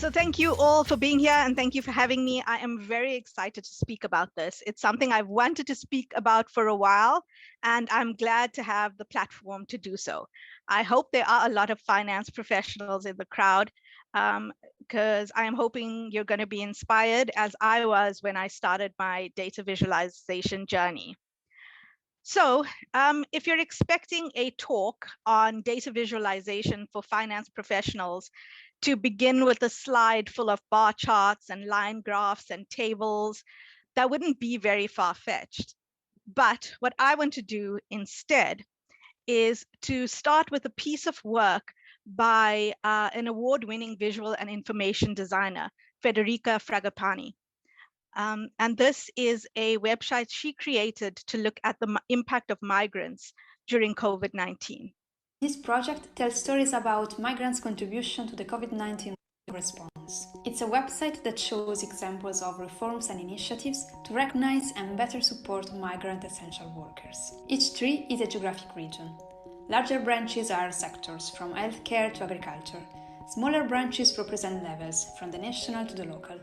So thank you all for being here and thank you for having me. I am very excited to speak about this. It's something I've wanted to speak about for a while, and I'm glad to have the platform to do so. I hope there are a lot of finance professionals in the crowd, because I am hoping you're going to be inspired as I was when I started my data visualization journey. So if you're expecting a talk on data visualization for finance professionals to begin with a slide full of bar charts and line graphs and tables, that wouldn't be very far-fetched. But what I want to do instead is to start with a piece of work by an award-winning visual and information designer, Federica Fragapani. And this is a website she created to look at the impact of migrants during COVID-19. This project tells stories about migrants' contribution to the COVID-19 response. It's a website that shows examples of reforms and initiatives to recognize and better support migrant essential workers. Each tree is a geographic region. Larger branches are sectors, from healthcare to agriculture. Smaller branches represent levels, from the national to the local.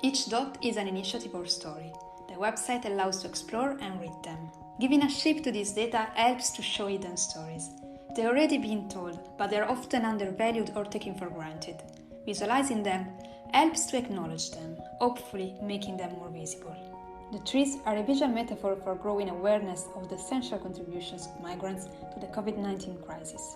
Each dot is an initiative or story. The website allows to explore and read them. Giving a shape to this data helps to show hidden stories. They're already being told, but they're often undervalued or taken for granted. Visualizing them helps to acknowledge them, hopefully making them more visible. The trees are a visual metaphor for growing awareness of the essential contributions of migrants to the COVID-19 crisis.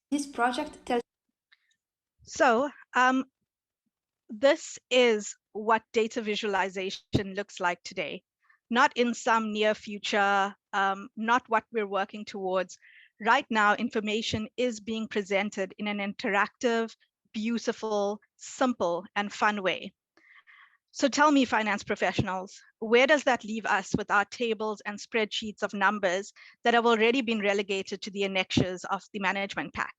This project tells... So, this is what data visualization looks like today. Not in some near future, not what we're working towards. Right now, information is being presented in an interactive, beautiful, simple, and fun way. So tell me, finance professionals, where does that leave us with our tables and spreadsheets of numbers that have already been relegated to the annexures of the management pack?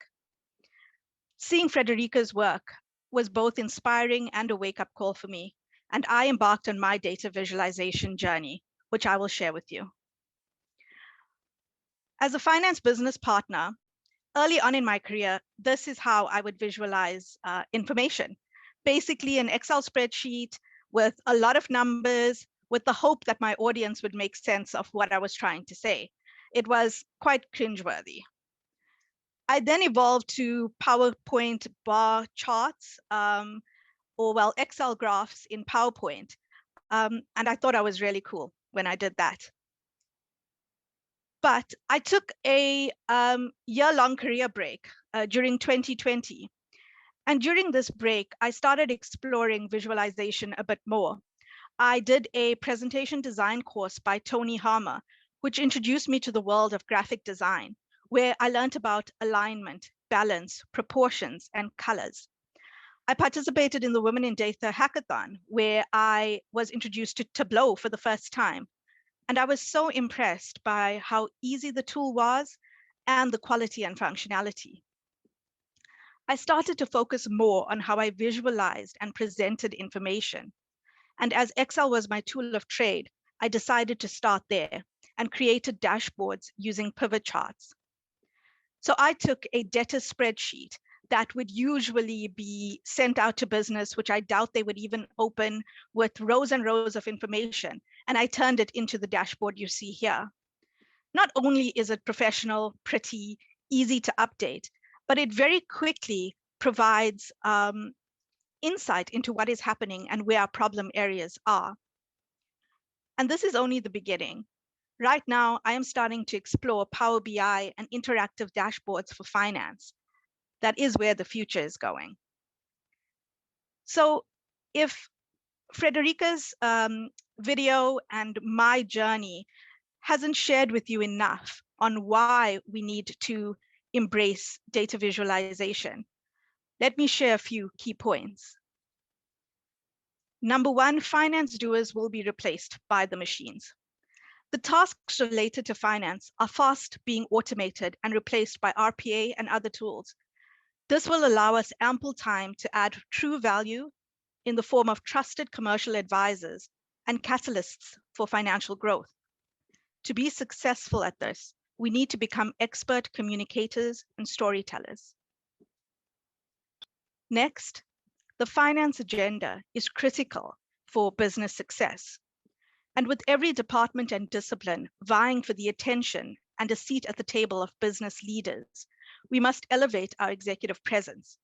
Seeing Frederica's work was both inspiring and a wake-up call for me, and I embarked on my data visualization journey, which I will share with you. As a finance business partner, early on in my career, this is how I would visualize information. Basically an Excel spreadsheet with a lot of numbers, with the hope that my audience would make sense of what I was trying to say. It was quite cringeworthy. I then evolved to PowerPoint bar charts, or Excel graphs in PowerPoint. And I thought I was really cool when I did that. But I took a year-long career break during 2020. And during this break, I started exploring visualization a bit more. I did a presentation design course by Tony Harmer, which introduced me to the world of graphic design, where I learned about alignment, balance, proportions, and colors. I participated in the Women in Data Hackathon, where I was introduced to Tableau for the first time. And I was so impressed by how easy the tool was and the quality and functionality. I started to focus more on how I visualized and presented information. And as Excel was my tool of trade, I decided to start there and created dashboards using pivot charts. So I took a debtor spreadsheet that would usually be sent out to business, which I doubt they would even open, with rows and rows of information, and I turned it into the dashboard you see here. Not only is it professional, pretty, easy to update, but it very quickly provides insight into what is happening and where our problem areas are. And this is only the beginning. Right now, I am starting to explore Power BI and interactive dashboards for finance. That is where the future is going. So if Frederica's video and my journey hasn't shared with you enough on why we need to embrace data visualization, let me share a few key points. Number one, finance doers will be replaced by the machines. The tasks related to finance are fast being automated and replaced by RPA and other tools. This will allow us ample time to add true value in the form of trusted commercial advisors and catalysts for financial growth. To be successful at this, we need to become expert communicators and storytellers. Next, The finance agenda is critical for business success. And with every department and discipline vying for the attention and a seat at the table of business leaders, we must elevate our executive presence.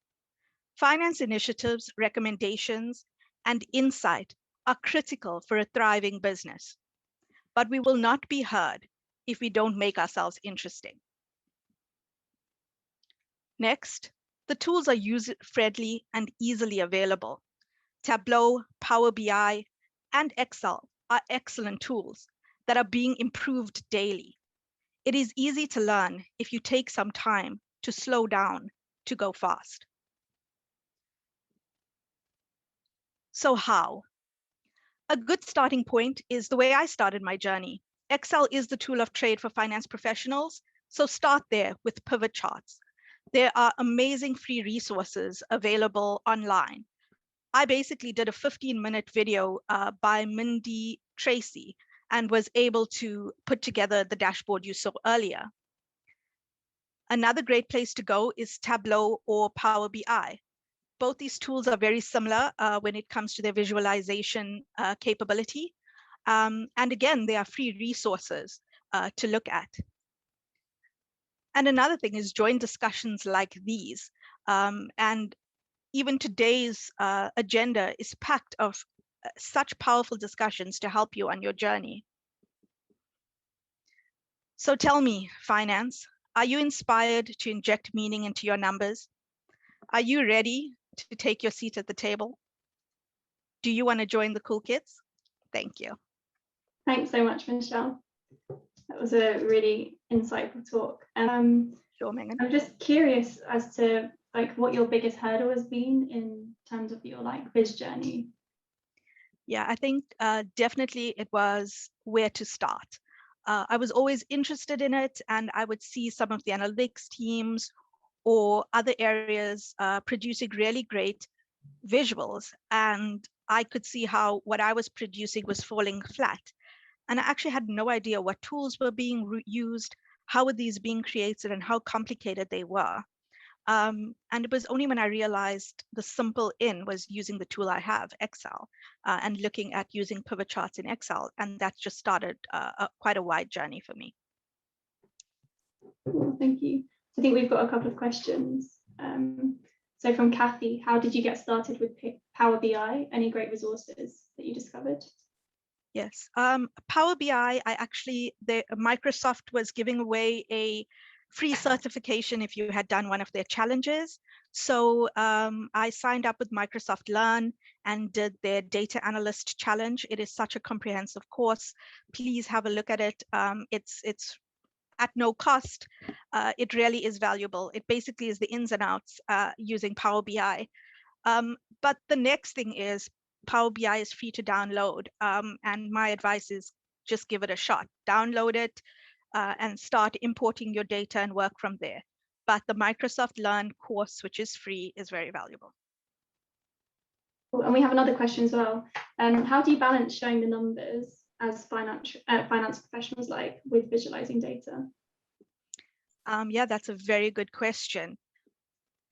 Finance initiatives, recommendations, and insight are critical for a thriving business, but we will not be heard if we don't make ourselves interesting. Next, the tools are user-friendly and easily available. Tableau, Power BI, and Excel are excellent tools that are being improved daily. It is easy to learn if you take some time to slow down to go fast. So how? A good starting point is the way I started my journey. Excel is the tool of trade for finance professionals, so start there with pivot charts. There are amazing free resources available online. I basically did a 15-minute video by Mindy Tracy and was able to put together the dashboard you saw earlier. Another great place to go is Tableau or Power BI. Both these tools are very similar when it comes to their visualization capability. And again, they are free resources to look at. And another thing is join discussions like these. And even today's agenda is packed of such powerful discussions to help you on your journey. So tell me, finance, are you inspired to inject meaning into your numbers? Are you ready to take your seat at the table? Do you want to join the cool kids? Thank you. Thanks so much, Michelle. That was a really insightful talk. Sure, Megan. I'm just curious as to what your biggest hurdle has been in terms of your Viz journey. Yeah, I think definitely it was where to start. I was always interested in it, and I would see some of the analytics teams or other areas producing really great visuals, and I could see how what I was producing was falling flat. And I actually had no idea what tools were being used, how were these being created, and how complicated they were. And it was only when I realized the simple in was using the tool I have, Excel, and looking at using pivot charts in Excel. And that just started quite a wide journey for me. Cool, thank you. I think we've got a couple of questions. So from Kathy, how did you get started with Power BI? Any great resources that you discovered? Yes, Power BI, Microsoft was giving away a free certification if you had done one of their challenges. So I signed up with Microsoft Learn and did their data analyst challenge. It is such a comprehensive course. Please have a look at it. It's at no cost. It really is valuable. It basically is the ins and outs using Power BI. But the next thing is Power BI is free to download. And my advice is just give it a shot. Download it and start importing your data and work from there. But the Microsoft Learn course, which is free, is very valuable. Cool. And we have another question as well. How do you balance showing the numbers as finance professionals with visualizing data? Yeah, that's a very good question.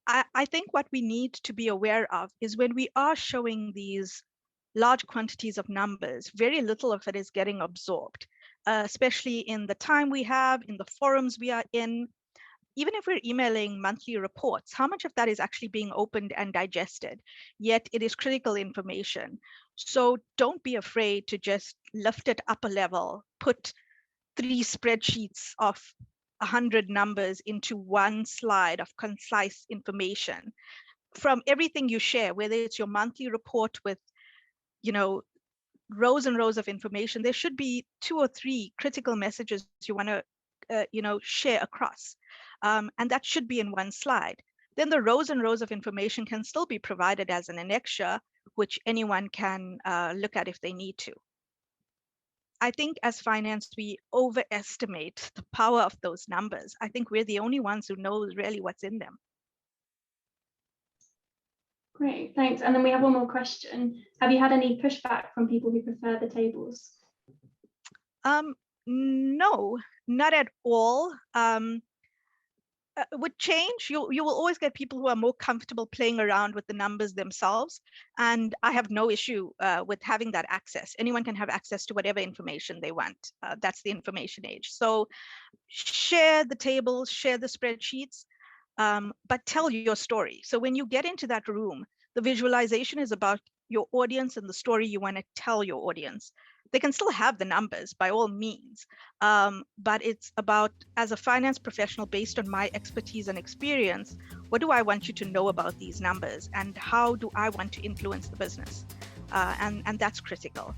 I think what we need to be aware of is when we are showing these large quantities of numbers, very little of it is getting absorbed, especially in the time we have, in the forums we are in. Even if we're emailing monthly reports, how much of that is actually being opened and digested? Yet it is critical information. So don't be afraid to just lift it up a level, put 3 spreadsheets of 100 numbers into one slide of concise information. From everything you share, whether it's your monthly report with, rows and rows of information, there should be 2 or 3 critical messages you want to, share across. And that should be in one slide. Then the rows and rows of information can still be provided as an annexure, which anyone can look at if they need to. I think as finance, we overestimate the power of those numbers. I think we're the only ones who know really what's in them. Great, thanks. And then we have one more question. Have you had any pushback from people who prefer the tables? No, not at all. would change. You will always get people who are more comfortable playing around with the numbers themselves, and I have no issue with having that access. Anyone can have access to whatever information they want. That's the information age. So share the tables, share the spreadsheets, but tell your story. So when you get into that room, the visualization is about your audience and the story you want to tell your audience. They can still have the numbers by all means, but it's about, as a finance professional, based on my expertise and experience, what do I want you to know about these numbers, and how do I want to influence the business? And that's critical.